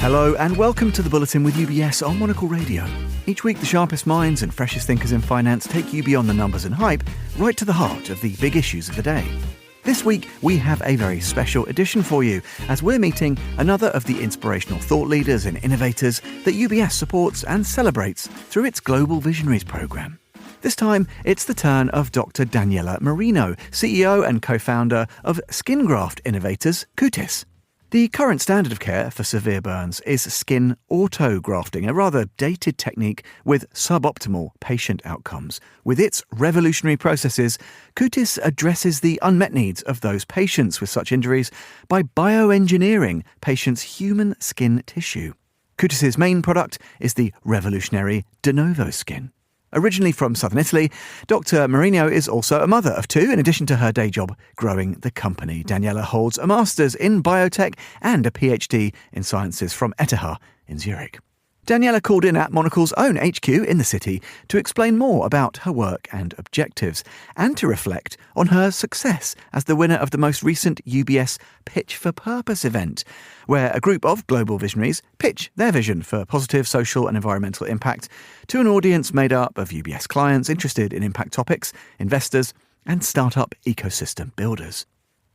Hello and welcome to the Bulletin with UBS on Monocle Radio. Each week the sharpest minds and freshest thinkers in finance take you beyond the numbers and hype, right to the heart of the big issues of the day. This week we have a very special edition for you as we're meeting another of the inspirational thought leaders and innovators that UBS supports and celebrates through its Global Visionaries programme. This time, it's the turn of Dr. Daniela Marino, CEO and co-founder of skin-graft innovators Cutiss. The current standard of care for severe burns is skin autografting, a rather dated technique with suboptimal patient outcomes. With its revolutionary processes, Cutiss addresses the unmet needs of those patients with such injuries by bioengineering patients' human skin tissue. Cutiss's main product is the revolutionary de novo skin. Originally from southern Italy, Dr. Marino is also a mother of two, in addition to her day job growing the company. Daniela holds a master's in biotech and a PhD in sciences from ETH in Zürich. Daniela called in at Monocle's own HQ in the city to explain more about her work and objectives, and to reflect on her success as the winner of the most recent UBS Pitch for Purpose event, where a group of global visionaries pitch their vision for positive social and environmental impact to an audience made up of UBS clients interested in impact topics, investors, and startup ecosystem builders.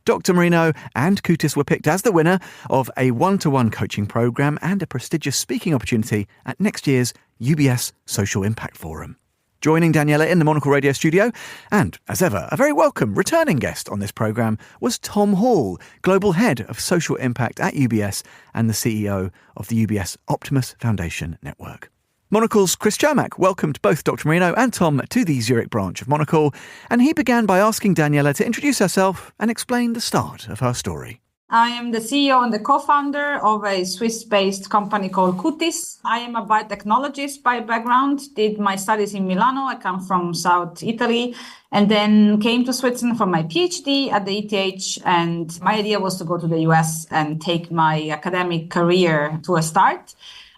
Dr. Marino and Cutiss were picked as the winner of a one-to-one coaching programme and a prestigious speaking opportunity at next year's UBS Social Impact Forum. Joining Daniela in the Monocle Radio studio, and as ever, a very welcome returning guest on this programme, was Tom Hall, Global Head of Social Impact at UBS and the CEO of the UBS Optimus Foundation Network. Monocle's Chris Chermak welcomed both Dr. Marino and Tom to the Zurich branch of Monocle, and he began by asking Daniela to introduce herself and explain the start of her story. I am the CEO and the co-founder of a Swiss-based company called Cutiss. I am a biotechnologist by background, did my studies in Milano. I come from South Italy, and then came to Switzerland for my PhD at the ETH. And my idea was to go to the US and take my academic career to a start.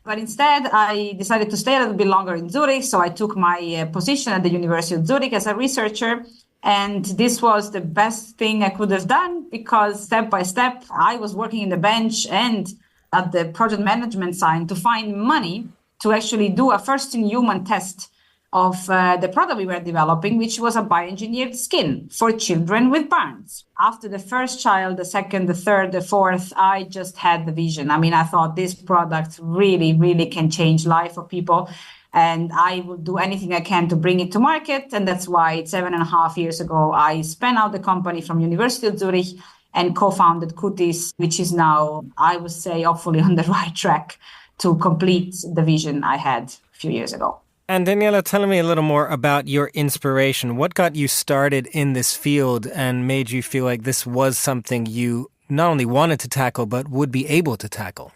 But instead, I decided to stay a little bit longer in Zurich. So I took my position at the University of Zurich as a researcher. And this was the best thing I could have done because step by step, I was working in the bench and at the project management side to find money to actually do a first-in-human test of the product we were developing, which was a bioengineered skin for children with burns. After the first child, the second, the third, the fourth, I just had the vision. I mean, I thought this product really, really can change life of people. And I will do anything I can to bring it to market. And that's why 7.5 years ago, I spun out the company from University of Zurich and co-founded Cutiss, which is now, I would say, hopefully on the right track to complete the vision I had a few years ago. And Daniela, tell me a little more about your inspiration. What got you started in this field and made you feel like this was something you not only wanted to tackle, but would be able to tackle?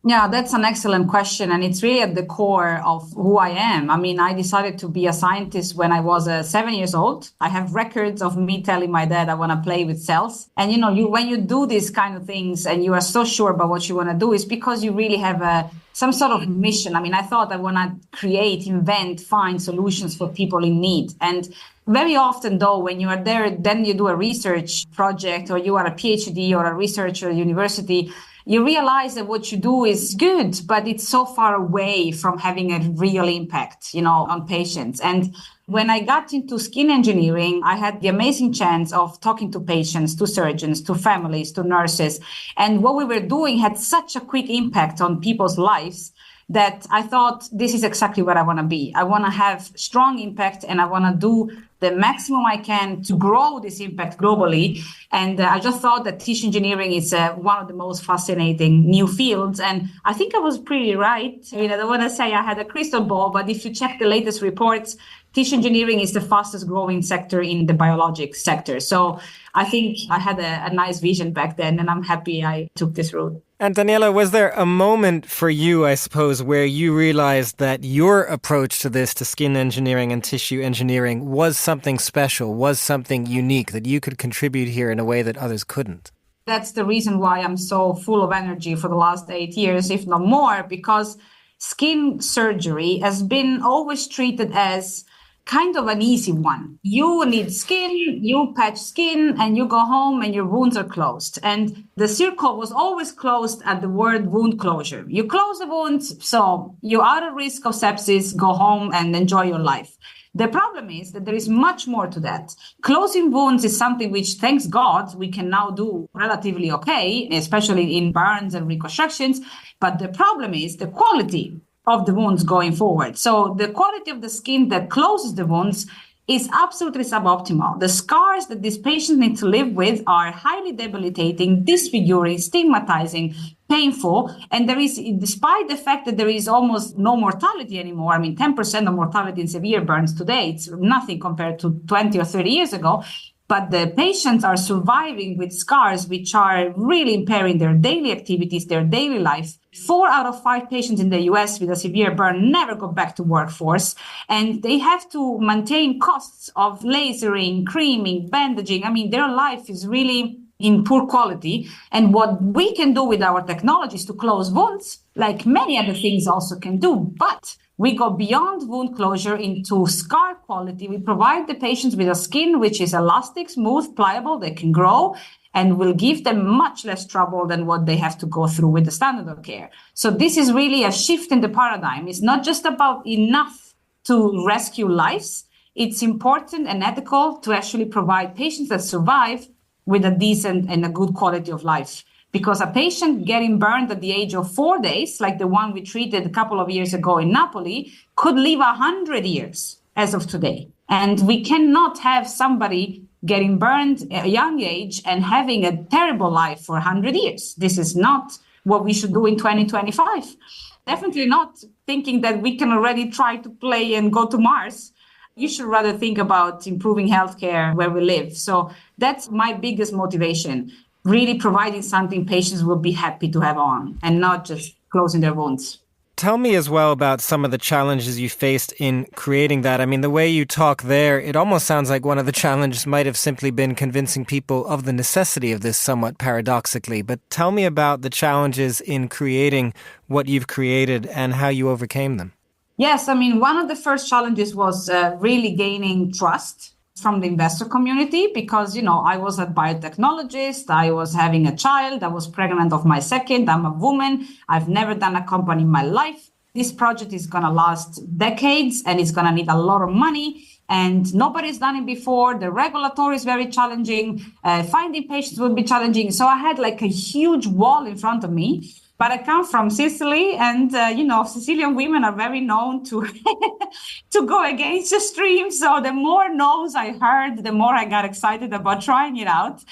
Yeah, that's an excellent question. And it's really at the core of who I am. I mean, I decided to be a scientist when I was 7 years old. I have records of me telling my dad I want to play with cells. And, when you do these kind of things and you are so sure about what you want to do, is because you really have some sort of mission. I mean, I thought I want to create, invent, find solutions for people in need. And very often, though, when you are there, then you do a research project or you are a PhD or a researcher at university, you realize that what you do is good, but it's so far away from having a real impact, on patients. And when I got into skin engineering, I had the amazing chance of talking to patients, to surgeons, to families, to nurses. And what we were doing had such a quick impact on people's lives that I thought this is exactly where I want to be. I want to have strong impact and I want to do the maximum I can to grow this impact globally. And I just thought that tissue engineering is one of the most fascinating new fields. And I think I was pretty right. I mean, I don't want to say I had a crystal ball, but if you check the latest reports, tissue engineering is the fastest growing sector in the biologics sector. So I think I had a nice vision back then, and I'm happy I took this route. And Daniela, was there a moment for you, I suppose, where you realized that your approach to this, to skin engineering and tissue engineering, was something special, was something unique, that you could contribute here in a way that others couldn't? That's the reason why I'm so full of energy for the last 8 years, if not more, because skin surgery has been always treated as kind of an easy one. You need skin, you patch skin, and you go home and your wounds are closed. And the circle was always closed at the word wound closure. You close the wounds, so you're out of risk of sepsis, go home and enjoy your life. The problem is that there is much more to that. Closing wounds is something which, thanks God, we can now do relatively okay, especially in burns and reconstructions. But the problem is the quality of the wounds going forward. So the quality of the skin that closes the wounds is absolutely suboptimal. The scars that these patients need to live with are highly debilitating, disfiguring, stigmatizing, painful. And there is, despite the fact that there is almost no mortality anymore, 10% of mortality in severe burns today, it's nothing compared to 20 or 30 years ago. But the patients are surviving with scars which are really impairing their daily activities, their daily life. 4 out of 5 patients in the US with a severe burn never go back to workforce. And they have to maintain costs of lasering, creaming, bandaging. Their life is really in poor quality. And what we can do with our technology is to close wounds, like many other things also can do. But we go beyond wound closure into scar quality. We provide the patients with a skin which is elastic, smooth, pliable, they can grow, and will give them much less trouble than what they have to go through with the standard of care. So this is really a shift in the paradigm. It's not just about enough to rescue lives. It's important and ethical to actually provide patients that survive with a decent and a good quality of life. Because a patient getting burned at the age of 4 days, like the one we treated a couple of years ago in Napoli, could live 100 years as of today. And we cannot have somebody getting burned at a young age and having a terrible life for 100 years. This is not what we should do in 2025. Definitely not thinking that we can already try to play and go to Mars. You should rather think about improving healthcare where we live. So that's my biggest motivation. Really providing something patients will be happy to have on and not just closing their wounds. Tell me as well about some of the challenges you faced in creating that. The way you talk there, it almost sounds like one of the challenges might have simply been convincing people of the necessity of this somewhat paradoxically. But tell me about the challenges in creating what you've created and how you overcame them. Yes, one of the first challenges was really gaining trust from the investor community because, I was a biotechnologist, I was having a child, I was pregnant of my second, I'm a woman, I've never done a company in my life. This project is going to last decades and it's going to need a lot of money and nobody's done it before. The regulatory is very challenging. Finding patients will be challenging. So I had like a huge wall in front of me. But I come from Sicily and, Sicilian women are very known to to go against the stream. So the more no's I heard, the more I got excited about trying it out.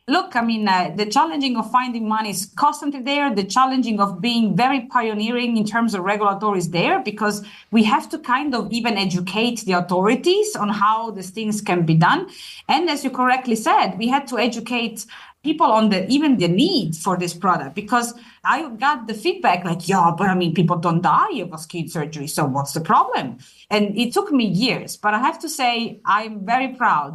Look, the challenging of finding money is constantly there. The challenging of being very pioneering in terms of regulatory is there because we have to kind of even educate the authorities on how these things can be done. And as you correctly said, we had to educate people on the need for this product because I got the feedback like, people don't die of a skin surgery. So what's the problem? And it took me years, but I have to say, I'm very proud.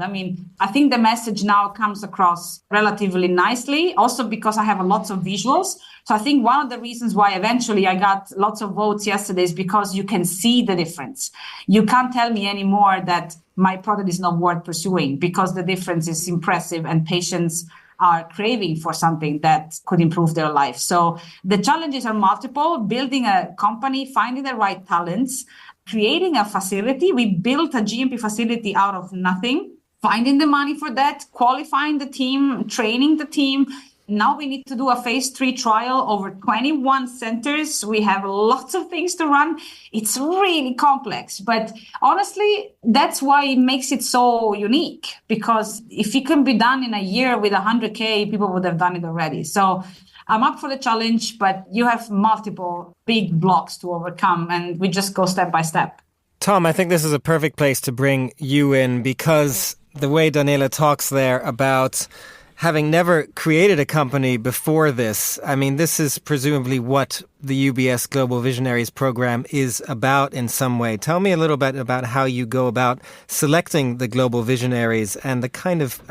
I think the message now comes across relatively nicely, also because I have lots of visuals. So I think one of the reasons why eventually I got lots of votes yesterday is because you can see the difference. You can't tell me anymore that my product is not worth pursuing because the difference is impressive and patients are craving for something that could improve their life. So the challenges are multiple, building a company, finding the right talents, creating a facility. We built a GMP facility out of nothing, finding the money for that, qualifying the team, training the team. Now we need to do a phase 3 trial over 21 centers. We have lots of things to run. It's really complex, but honestly, that's why it makes it so unique, because if it can be done in a year with 100K, people would have done it already. So I'm up for the challenge, but you have multiple big blocks to overcome, and we just go step by step. Tom, I think this is a perfect place to bring you in, because the way Daniela talks there about having never created a company before this, this is presumably what the UBS Global Visionaries program is about in some way. Tell me a little bit about how you go about selecting the Global Visionaries and the kind of,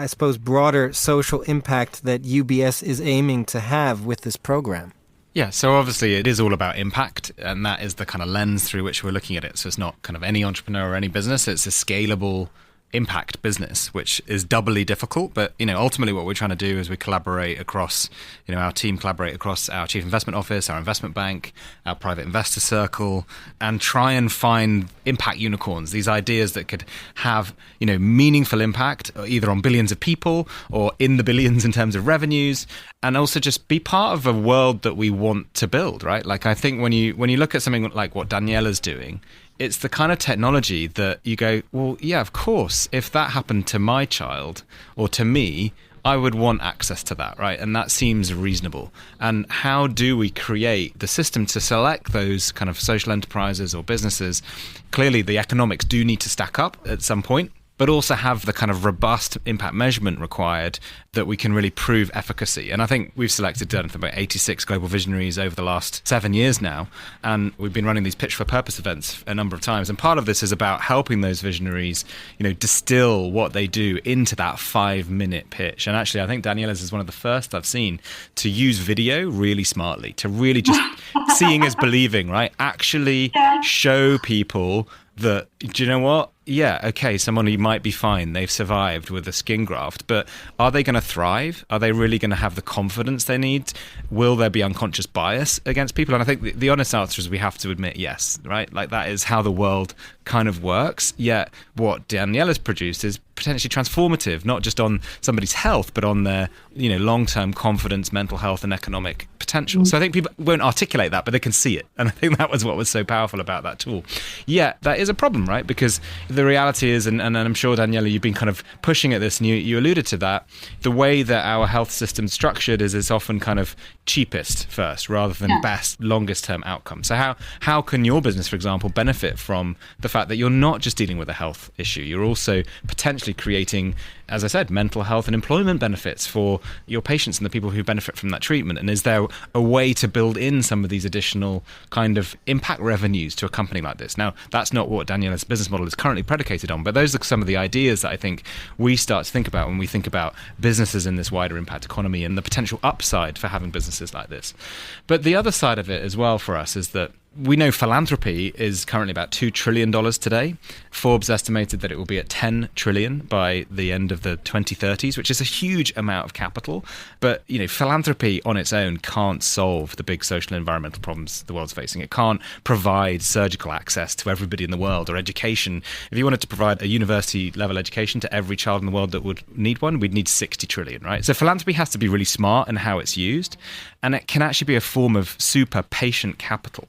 broader social impact that UBS is aiming to have with this program. Yeah, so obviously it is all about impact, and that is the kind of lens through which we're looking at it. So it's not kind of any entrepreneur or any business, it's a scalable impact business, which is doubly difficult. But, ultimately what we're trying to do is we collaborate across, our team collaborate across our chief investment office, our investment bank, our private investor circle, and try and find impact unicorns, these ideas that could have, meaningful impact either on billions of people or in the billions in terms of revenues, and also just be part of a world that we want to build, right? Like, I think when you look at something like what Daniela's doing, it's the kind of technology that you go, well, yeah, of course, if that happened to my child or to me, I would want access to that, right? And that seems reasonable. And how do we create the system to select those kind of social enterprises or businesses? Clearly, the economics do need to stack up at some point, but also have the kind of robust impact measurement required that we can really prove efficacy. And I think we've selected about 86 global visionaries over the last 7 years now. And we've been running these Pitch for Purpose events a number of times. And part of this is about helping those visionaries, distill what they do into that 5-minute pitch. And actually, I think Daniela's is one of the first I've seen to use video really smartly, to really just seeing is believing, right? Actually show people that, do you know what? Yeah, okay, someone who might be fine, they've survived with a skin graft, but are they going to thrive? Are they really going to have the confidence they need? Will there be unconscious bias against people? And I think the honest answer is we have to admit yes, right? Like, that is how the world kind of works. Yet what Daniela's produced is potentially transformative, not just on somebody's health, but on their, long-term confidence, mental health, and economic potential. So I think people won't articulate that, but they can see it. And I think that was what was so powerful about that tool. Yeah, that is a problem, right? Because the reality is, and I'm sure, Daniela, you've been kind of pushing at this, and you alluded to that, the way that our health system's structured is it's often kind of cheapest first rather than best, longest term outcome. So how can your business, for example, benefit from the fact that you're not just dealing with a health issue, you're also potentially creating, as I said, mental health and employment benefits for your patients and the people who benefit from that treatment? And is there a way to build in some of these additional kind of impact revenues to a company like this? Now, that's not what Daniela's business model is currently predicated on, but those are some of the ideas that I think we start to think about when we think about businesses in this wider impact economy and the potential upside for having businesses like this. But the other side of it as well for us is that we know philanthropy is currently about $2 trillion today. Forbes estimated that it will be at 10 trillion by the end of the 2030s, which is a huge amount of capital. But, philanthropy on its own can't solve the big social and environmental problems the world's facing. It can't provide surgical access to everybody in the world, or education. If you wanted to provide a university level education to every child in the world that would need one, we'd need 60 trillion, right? So philanthropy has to be really smart in how it's used. And it can actually be a form of super patient capital.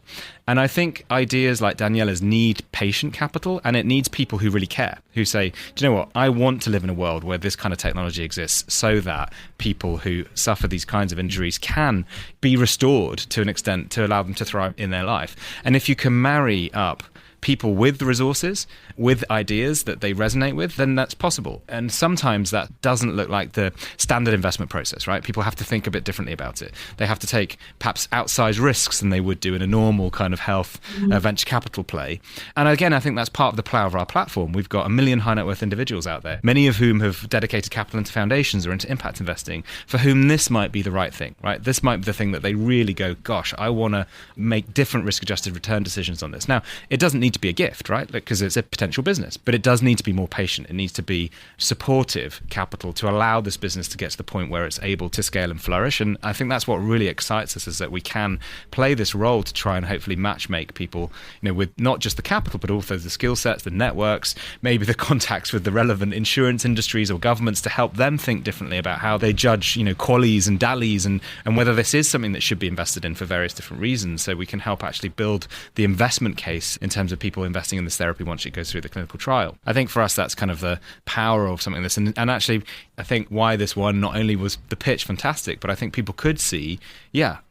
And I think ideas like Daniela's need patient capital, and it needs people who really care, who say, do you know what, I want to live in a world where this kind of technology exists so that people who suffer these kinds of injuries can be restored to an extent to allow them to thrive in their life. And if you can marry up people with the resources, with ideas that they resonate with, then that's possible. And sometimes that doesn't look like the standard investment process, right? People have to think a bit differently about it. They have to take perhaps outsized risks than they would do in a normal kind of health venture capital play. And again, I think that's part of the power of our platform. We've got 1 million high net worth individuals out there, many of whom have dedicated capital into foundations or into impact investing, for whom this might be the right thing, right? This might be the thing that they really go, gosh, I want to make different risk-adjusted return decisions on this. Now, it doesn't need to be a gift, right? Because it's a potential business, but it does need to be more patient. It needs to be supportive capital to allow this business to get to the point where it's able to scale and flourish. And I think that's what really excites us, is that we can play this role to try and hopefully match make people, with not just the capital, but also the skill sets, the networks, maybe the contacts with the relevant insurance industries or governments to help them think differently about how they judge, QALYs and DALYs and whether this is something that should be invested in for various different reasons. So we can help actually build the investment case in terms of people investing in this therapy once it goes through the clinical trial. I think for us, that's kind of the power of something like this. And actually, I think why this one, not only was the pitch fantastic, but I think people could see,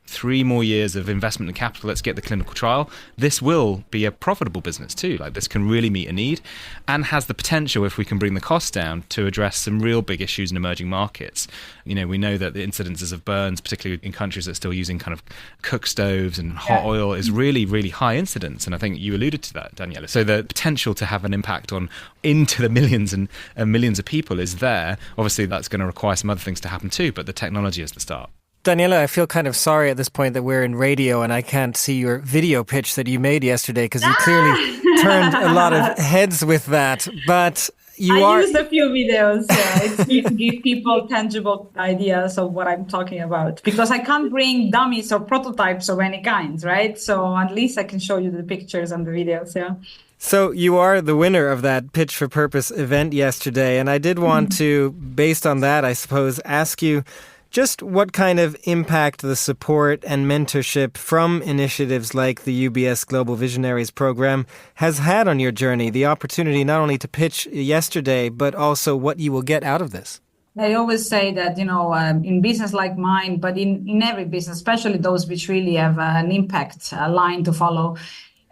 3 more years of investment and capital, let's get the clinical trial. This will be a profitable business too. Like, this can really meet a need and has the potential, if we can bring the costs down, to address some real big issues in emerging markets. We know that the incidences of burns, particularly in countries that are still using kind of cook stoves and hot oil, is really, really high incidence. And I think you alluded to that, Daniela. So the potential to have an impact on into the millions and millions of people is there. Obviously, that's going to require some other things to happen too, but the technology is the start. Daniela, I feel kind of sorry at this point that we're in radio and I can't see your video pitch that you made yesterday because you clearly turned a lot of heads with that. But I used a few videos. It's to give people tangible ideas of what I'm talking about because I can't bring dummies or prototypes of any kind, right? So at least I can show you the pictures and the videos, yeah. So you are the winner of that Pitch for Purpose event yesterday. And I did want to, based on that, I suppose, ask you just what kind of impact the support and mentorship from initiatives like the UBS Global Visionaries program has had on your journey, the opportunity not only to pitch yesterday, but also what you will get out of this. I always say that, in business like mine, but in every business, especially those which really have an impact, a line to follow,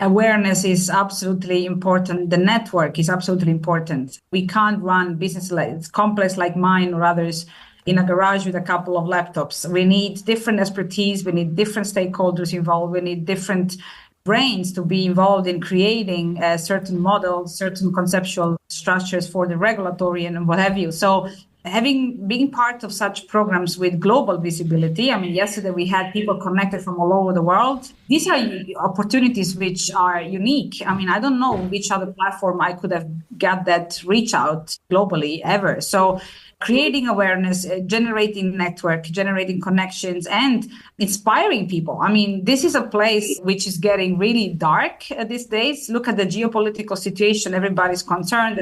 awareness is absolutely important. The network is absolutely important. We can't run business like it's complex like mine or others in a garage with a couple of laptops. We need different expertise. We need different stakeholders involved. We need different brains to be involved in creating certain models, certain conceptual structures for the regulatory and what have you. So being part of such programs with global visibility, yesterday we had people connected from all over the world. These are opportunities which are unique. I don't know which other platform I could have got that reach out globally ever. So creating awareness, generating network, generating connections, and inspiring people. This is a place which is getting really dark these days. Look at the geopolitical situation. Everybody's concerned.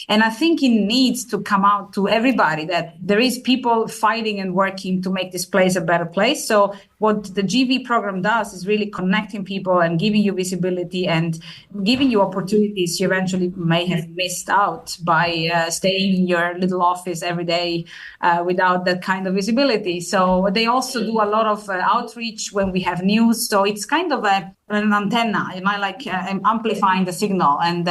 And I think it needs to come out to everybody that there is people fighting and working to make this place a better place. So what the GV program does is really connecting people and giving you visibility and giving you opportunities you eventually may have missed out by staying in your little office every day without that kind of visibility. So they also do a lot of outreach when we have news. So it's kind of an antenna, amplifying the signal. And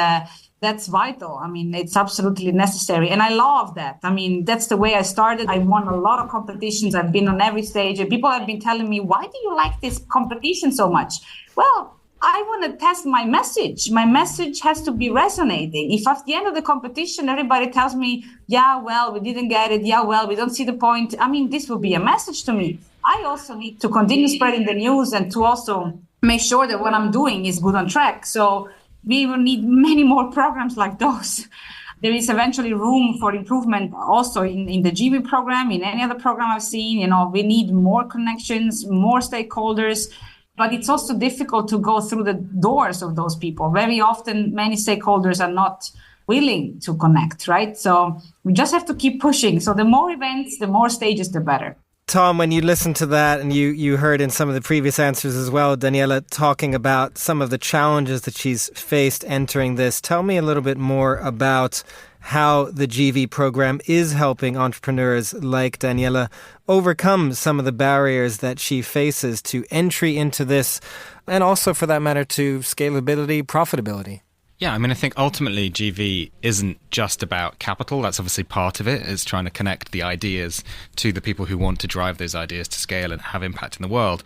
that's vital. It's absolutely necessary. And I love that. That's the way I started. I won a lot of competitions. I've been on every stage. And people have been telling me, why do you like this competition so much? Well, I want to test my message. My message has to be resonating. If at the end of the competition, everybody tells me, yeah, well, we didn't get it. Yeah, well, we don't see the point. This will be a message to me. I also need to continue spreading the news and to also make sure that what I'm doing is good on track. So we will need many more programs like those. There is eventually room for improvement also in the GV program, in any other program I've seen. We need more connections, more stakeholders, but it's also difficult to go through the doors of those people. Very often, many stakeholders are not willing to connect, right? So we just have to keep pushing. So the more events, the more stages, the better. Tom, when you listened to that and you heard in some of the previous answers as well, Daniela talking about some of the challenges that she's faced entering this, tell me a little bit more about how the GV program is helping entrepreneurs like Daniela overcome some of the barriers that she faces to entry into this and also, for that matter, to scalability, profitability. Yeah, I think ultimately GV isn't just about capital. That's obviously part of it. It's trying to connect the ideas to the people who want to drive those ideas to scale and have impact in the world.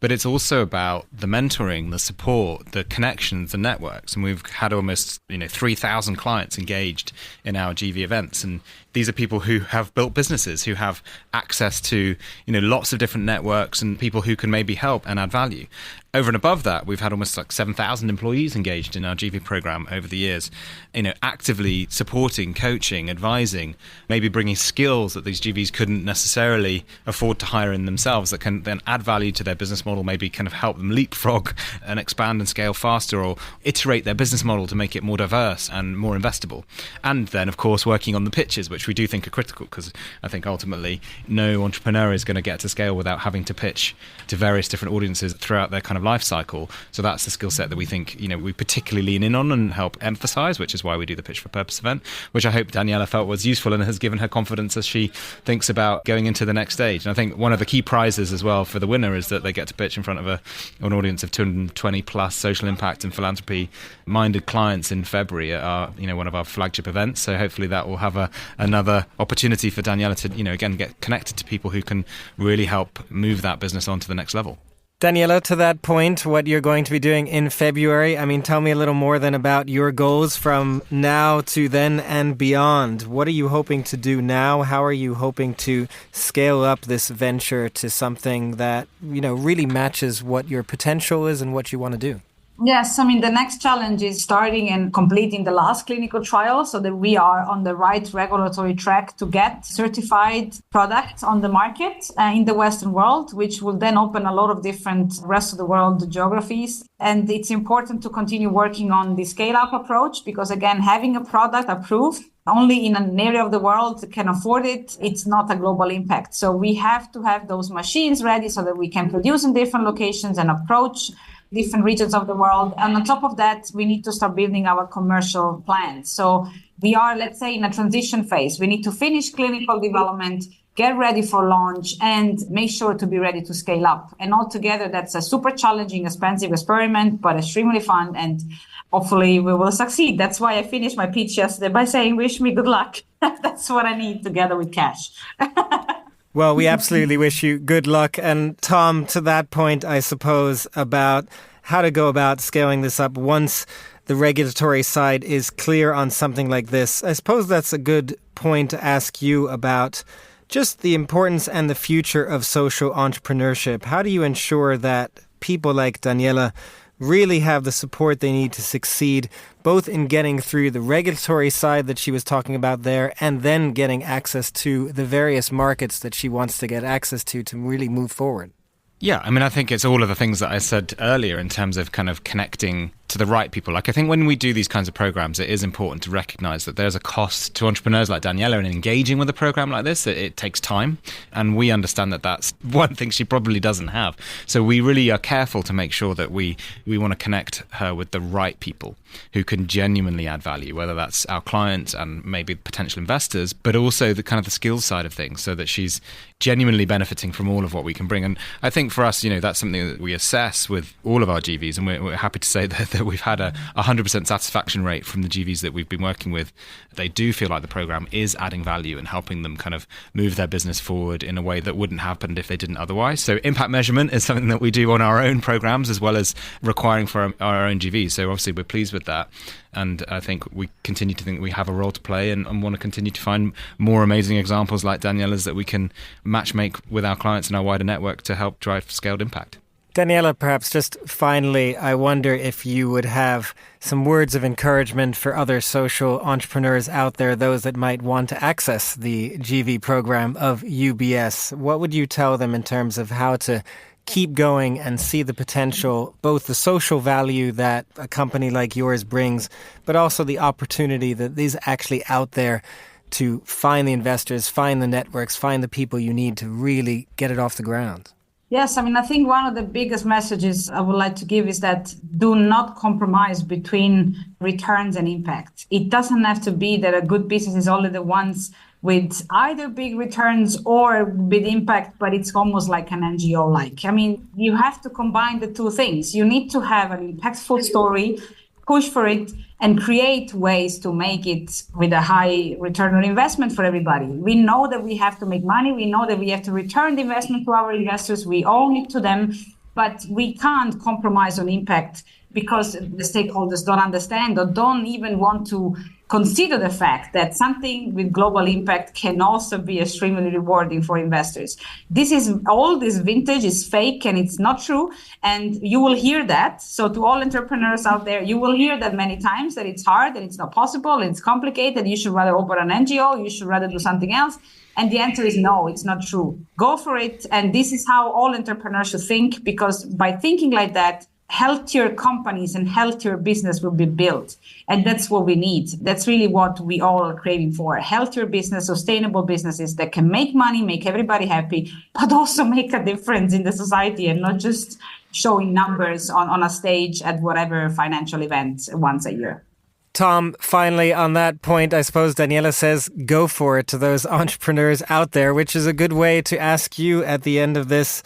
But it's also about the mentoring, the support, the connections, the networks. And we've had almost 3,000 clients engaged in our GV events. And these are people who have built businesses, who have access to lots of different networks and people who can maybe help and add value. Over and above that, we've had almost 7,000 employees engaged in our GV program over the years, actively supporting, coaching, advising, maybe bringing skills that these GVs couldn't necessarily afford to hire in themselves that can then add value to their business model, maybe kind of help them leapfrog and expand and scale faster or iterate their business model to make it more diverse and more investable. And then, of course, working on the pitches, which we do think are critical because I think ultimately no entrepreneur is going to get to scale without having to pitch to various different audiences throughout their kind of life cycle. So that's the skill set that we think, we particularly lean in on and help emphasize, which is why we do the Pitch for Purpose event, which I hope Daniela felt was useful and has given her confidence as she thinks about going into the next stage. And I think one of the key prizes as well for the winner is that they get to pitch in front of an audience of 220 plus social impact and philanthropy minded clients in February at our, one of our flagship events. So hopefully that will have another opportunity for Daniela to, again, get connected to people who can really help move that business on to the next level. Daniela, to that point, what you're going to be doing in February, I mean, tell me a little more then about your goals from now to then and beyond. What are you hoping to do now? How are you hoping to scale up this venture to something that, really matches what your potential is and what you want to do? Yes, I mean, the next challenge is starting and completing the last clinical trial so that we are on the right regulatory track to get certified products on the market in the Western world, which will then open a lot of different rest of the world geographies. And it's important to continue working on the scale-up approach because, again, having a product approved only in an area of the world can afford it, it's not a global impact. So we have to have those machines ready so that we can produce in different locations and approach different regions of the world. And on top of that, we need to start building our commercial plans. So we are, let's say, in a transition phase. We need to finish clinical development, get ready for launch, and make sure to be ready to scale up. And altogether, that's a super challenging, expensive experiment, but extremely fun. And hopefully we will succeed. That's why I finished my pitch yesterday by saying, wish me good luck. That's what I need together with cash. Well, we absolutely wish you good luck. And Tom, to that point, I suppose, about how to go about scaling this up once the regulatory side is clear on something like this, I suppose that's a good point to ask you about just the importance and the future of social entrepreneurship. How do you ensure that people like Daniela really have the support they need to succeed, both in getting through the regulatory side that she was talking about there and then getting access to the various markets that she wants to get access to really move forward? Yeah, I mean, I think it's all of the things that I said earlier in terms of kind of connecting to the right people. Like, I think when we do these kinds of programs, it is important to recognize that there's a cost to entrepreneurs like Daniela in engaging with a program like this. It takes time. And we understand that that's one thing she probably doesn't have. So we really are careful to make sure that we want to connect her with the right people who can genuinely add value, whether that's our clients and maybe potential investors, but also the kind of the skills side of things so that she's genuinely benefiting from all of what we can bring. And I think for us, that's something that we assess with all of our GVs. And we're happy to say that we've had a 100% satisfaction rate from the GVs that we've been working with. They do feel like the program is adding value and helping them kind of move their business forward in a way that wouldn't have happened if they didn't otherwise. So impact measurement is something that we do on our own programs as well as requiring for our own GVs. So obviously we're pleased with that. And I think we continue to think we have a role to play and want to continue to find more amazing examples like Daniela's that we can matchmake with our clients and our wider network to help drive scaled impact. Daniela, perhaps just finally, I wonder if you would have some words of encouragement for other social entrepreneurs out there, those that might want to access the GV program of UBS. What would you tell them in terms of how to keep going and see the potential, both the social value that a company like yours brings, but also the opportunity that is actually out there to find the investors, find the networks, find the people you need to really get it off the ground? Yes, I mean, I think one of the biggest messages I would like to give is that do not compromise between returns and impact. It doesn't have to be that a good business is only the ones with either big returns or big impact, but it's almost like an NGO-like. I mean, you have to combine the two things. You need to have an impactful story, push for it, and create ways to make it with a high return on investment for everybody. We know that we have to make money. We know that we have to return the investment to our investors. We owe it to them, but we can't compromise on impact because the stakeholders don't understand or don't even want to consider the fact that something with global impact can also be extremely rewarding for investors. All this vintage is fake and it's not true. And you will hear that. So to all entrepreneurs out there, you will hear that many times that it's hard and it's not possible, and it's complicated. You should rather open an NGO. You should rather do something else. And the answer is no, it's not true. Go for it. And this is how all entrepreneurs should think, because by thinking like that, healthier companies and healthier business will be built. And that's what we need. That's really what we all are craving for. Healthier business, sustainable businesses that can make money, make everybody happy, but also make a difference in the society and not just showing numbers on a stage at whatever financial event once a year. Tom, finally, on that point, I suppose Daniela says go for it to those entrepreneurs out there, which is a good way to ask you at the end of this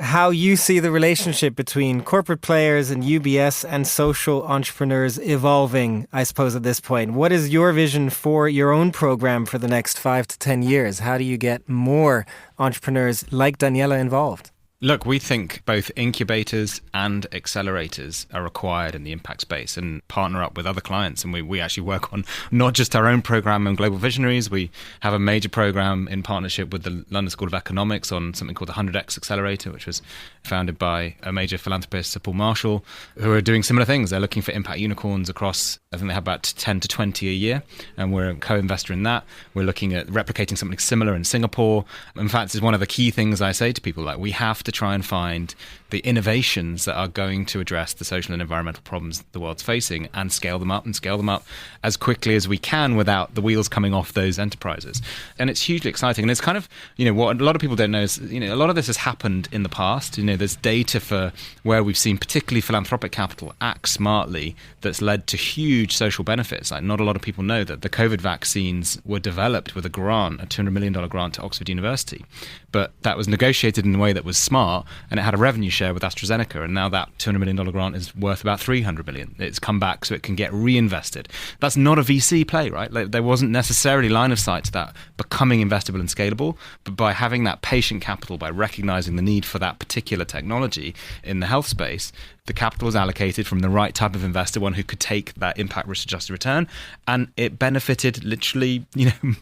how you see the relationship between corporate players and UBS and social entrepreneurs evolving, I suppose, at this point. What is your vision for your own program for the next 5 to 10 years? How do you get more entrepreneurs like Daniela involved? Look, we think both incubators and accelerators are required in the impact space and partner up with other clients. And we actually work on not just our own program on Global Visionaries. We have a major program in partnership with the London School of Economics on something called the 100X Accelerator, which was founded by a major philanthropist, Sir Paul Marshall, who are doing similar things. They're looking for impact unicorns across, I think they have about 10 to 20 a year. And we're a co-investor in that. We're looking at replicating something similar in Singapore. In fact, it's one of the key things I say to people, like, we have to try and find the innovations that are going to address the social and environmental problems the world's facing and scale them up as quickly as we can without the wheels coming off those enterprises. And it's hugely exciting. And it's kind of, what a lot of people don't know is, a lot of this has happened in the past. There's data for where we've seen particularly philanthropic capital act smartly that's led to huge social benefits. Like, not a lot of people know that the COVID vaccines were developed with a grant, a $200 million grant to Oxford University. But that was negotiated in a way that was smart, and it had a revenue share with AstraZeneca, and now that $200 million grant is worth about $300 million. It's come back so it can get reinvested. That's not a VC play, right? Like, there wasn't necessarily line of sight to that becoming investable and scalable, but by having that patient capital, by recognizing the need for that particular technology in the health space, the capital was allocated from the right type of investor, one who could take that impact risk-adjusted return, and it benefited literally,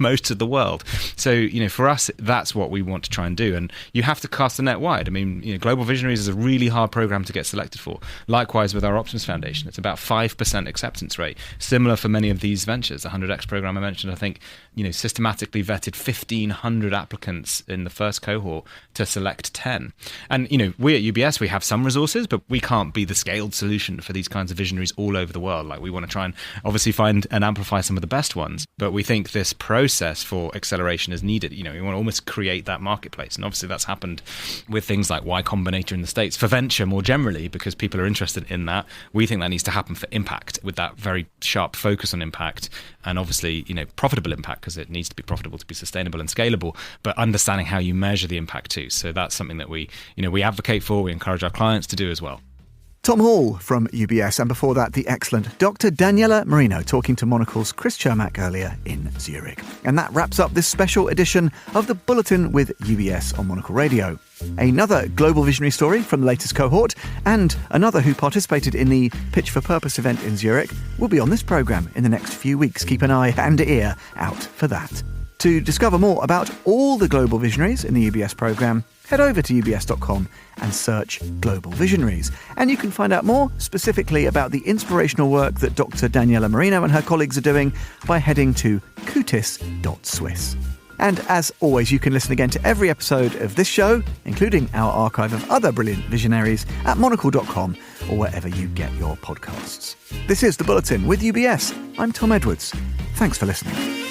most of the world. So, for us, that's what we want to try and do. And you have to cast the net wide. I mean, Global Visionaries is a really hard program to get selected for. Likewise with our Optimus Foundation, it's about 5% acceptance rate, similar for many of these ventures. The 100X program I mentioned, I think, systematically vetted 1,500 applicants in the first cohort to select 10. And, we at UBS, we have some resources, but we can't be the scaled solution for these kinds of visionaries all over the world. Like, we want to try and obviously find and amplify some of the best ones, but we think this process for acceleration is needed. We want to almost create that marketplace. And obviously that's happened with things like Y Combinator in the States for venture more generally, because people are interested in that. We think that needs to happen for impact, with that very sharp focus on impact, and obviously, profitable impact, because it needs to be profitable to be sustainable and scalable, but understanding how you measure the impact too. So that's something that we advocate for, we encourage our clients to do as well. Tom Hall from UBS, and before that, the excellent Dr. Daniela Marino talking to Monocle's Chris Chermak earlier in Zurich. And that wraps up this special edition of The Bulletin with UBS on Monocle Radio. Another Global Visionary story from the latest cohort, and another who participated in the Pitch for Purpose event in Zurich, will be on this programme in the next few weeks. Keep an eye and ear out for that. To discover more about all the Global Visionaries in the UBS programme, head over to ubs.com and search Global Visionaries. And you can find out more specifically about the inspirational work that Dr. Daniela Marino and her colleagues are doing by heading to cutiss.swiss. And as always, you can listen again to every episode of this show, including our archive of other brilliant visionaries, at monocle.com or wherever you get your podcasts. This is The Bulletin with UBS. I'm Tom Edwards. Thanks for listening.